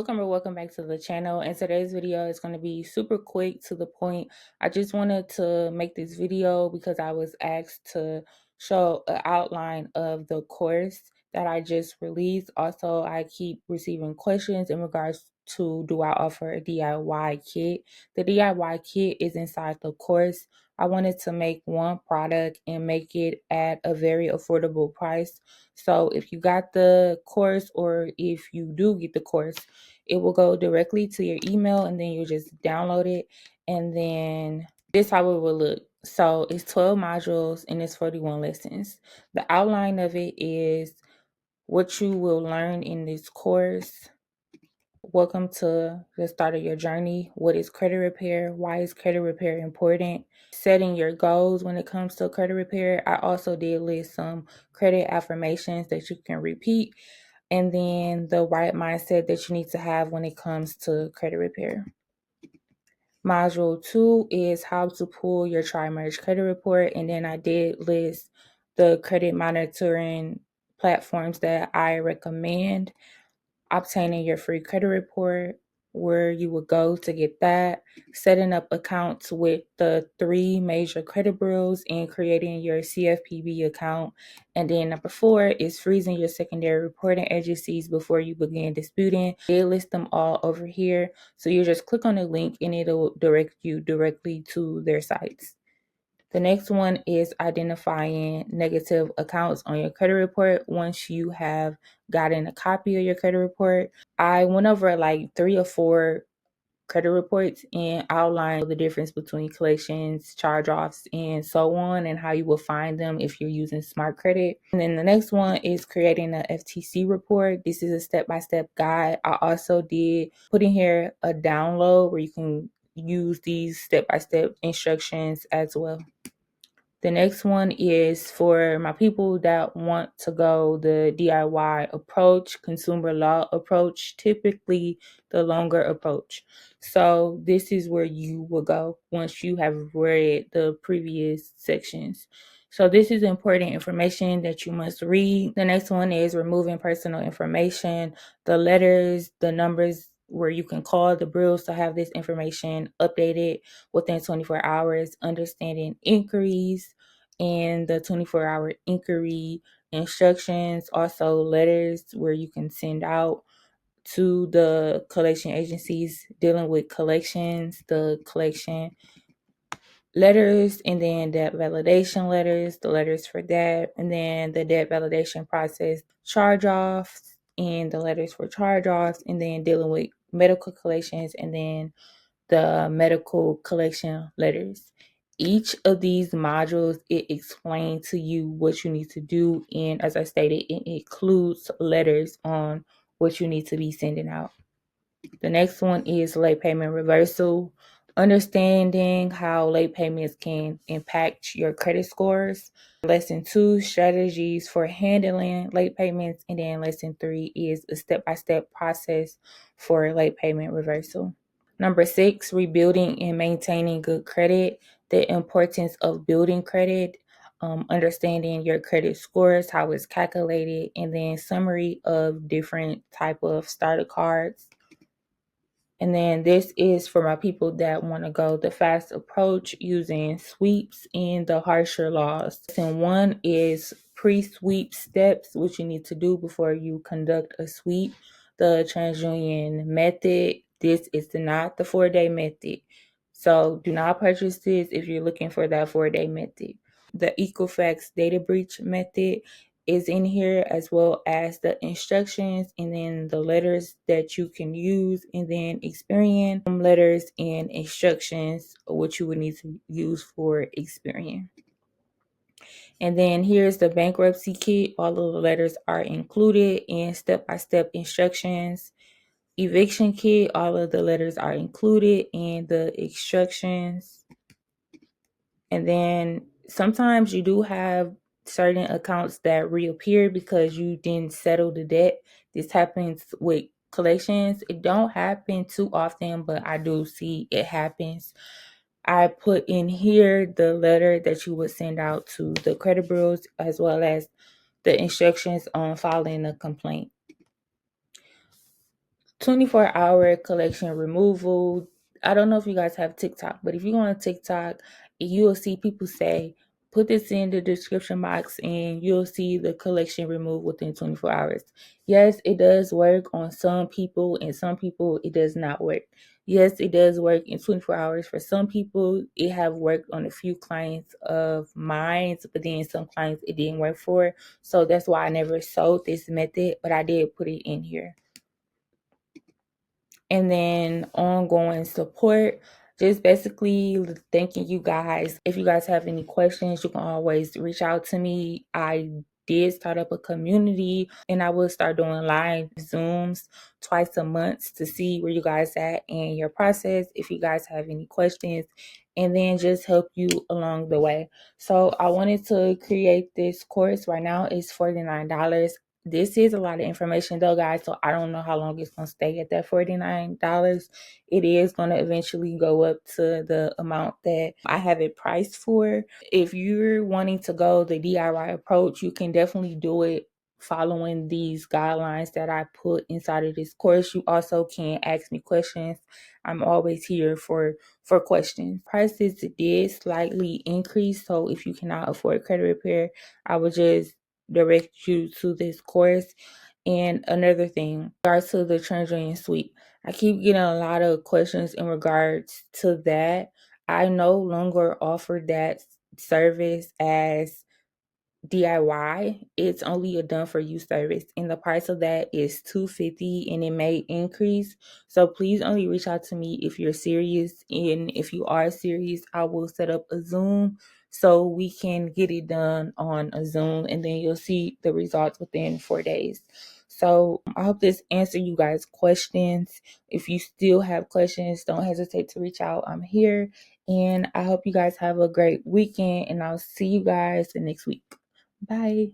Welcome back to the channel. And today's video is going to be super quick to the point. I just wanted to make this video because I was asked to show an outline of the course that I just released. Also, I keep receiving questions in regards to, do I offer a DIY kit? The DIY kit is inside the course. I wanted to make one product and make it at a very affordable price. So if you got the course, or if you do get the course, it will go directly to your email, and then you just download it, and then this how it will look. So it's 12 modules and it's 41 lessons. The outline of it is what you will learn in this course. Welcome to the start of your journey. What is credit repair? Why is credit repair important? Setting your goals when it comes to credit repair. I also did list some credit affirmations that you can repeat, and then the right mindset that you need to have when it comes to credit repair. Module 2 is how to pull your tri-merge credit report, and then I did list the credit monitoring platforms that I recommend. Obtaining your free credit report, where you would go to get that, setting up accounts with the 3 major credit bureaus, and creating your CFPB account. And then number 4 is freezing your secondary reporting agencies before you begin disputing. They list them all over here. So you just click on the link and it'll direct you directly to their sites. The next one is identifying negative accounts on your credit report. Once you have gotten a copy of your credit report, I went over like 3 or 4 credit reports and outlined the difference between collections, charge-offs, and so on, and how you will find them if you're using Smart Credit. And then the next one is creating an FTC report. This is a step-by-step guide. I also did put in here a download where you can use these step-by-step instructions as well. The next one is for my people that want to go the DIY approach, consumer law approach, typically the longer approach. So this is where you will go once you have read the previous sections. So this is important information that you must read. The next one is removing personal information, the letters, the numbers where you can call the bureaus to have this information updated within 24 hours, understanding inquiries and the 24-hour inquiry instructions, also letters where you can send out to the collection agencies dealing with collections, the collection letters, and then debt validation letters, the letters for that, and then the debt validation process, charge-offs, and the letters for charge-offs, and then dealing with medical collections, and then the medical collection letters. Each of these modules, it explains to you what you need to do, and as I stated, it includes letters on what you need to be sending out. The next one is late payment reversal, understanding how late payments can impact your credit scores. Lesson 2, strategies for handling late payments, and then lesson 3 is a step-by-step process for late payment reversal. Number 6, rebuilding and maintaining good credit, the importance of building credit, understanding your credit scores, how it's calculated, and then summary of different type of starter cards. And then this is for my people that want to go the fast approach using sweeps and the harsher laws. Lesson 1 is pre-sweep steps, which you need to do before you conduct a sweep. The TransUnion method. This is not the 4-day method. So do not purchase this if you're looking for that 4-day method. The Equifax data breach method is in here, as well as the instructions, and then the letters that you can use, and then Experian letters and instructions, what you would need to use for Experian. And then here's the bankruptcy kit. All of the letters are included, and step-by-step instructions. Eviction kit, all of the letters are included, and the instructions. And then sometimes you do have certain accounts that reappear because you didn't settle the debt. This happens with collections. It don't happen too often, but I do see it happens. I put in here the letter that you would send out to the credit bureaus, as well as the instructions on filing a complaint. 24-hour collection removal. I don't know if you guys have TikTok, but if you go on TikTok, you'll see people say, put this in the description box and you'll see the collection removed within 24 hours. Yes, it does work on some people, and some people it does not work. Yes, it does work in 24 hours for some people. It have worked on a few clients of mine, but then some clients it didn't work for. So that's why I never sold this method, but I did put it in here. And then ongoing support, just basically thanking you guys. If you guys have any questions, you can always reach out to me. I did start up a community, and I will start doing live Zooms twice a month to see where you guys at in your process, if you guys have any questions, and then just help you along the way. So I wanted to create this course. Right now it's $49. This is a lot of information though, guys, so I don't know how long it's going to stay at that $49. It is going to eventually go up to the amount that I have it priced for. If you're wanting to go the DIY approach, you can definitely do it following these guidelines that I put inside of this course. You also can ask me questions. I'm always here for questions. Prices did slightly increase, so if you cannot afford credit repair, I would just direct you to this course. And another thing, in regards to the Transition Suite, I keep getting a lot of questions in regards to that. I no longer offer that service as DIY. It's only a done for you service, and the price of that is $250, and it may increase. So please only reach out to me if you're serious, and if you are serious, I will set up a Zoom so we can get it done on a Zoom, and then you'll see the results within 4 days. So I hope this answered you guys' questions. If you still have questions, don't hesitate to reach out. I'm here, and I hope you guys have a great weekend, and I'll see you guys the next week. Bye.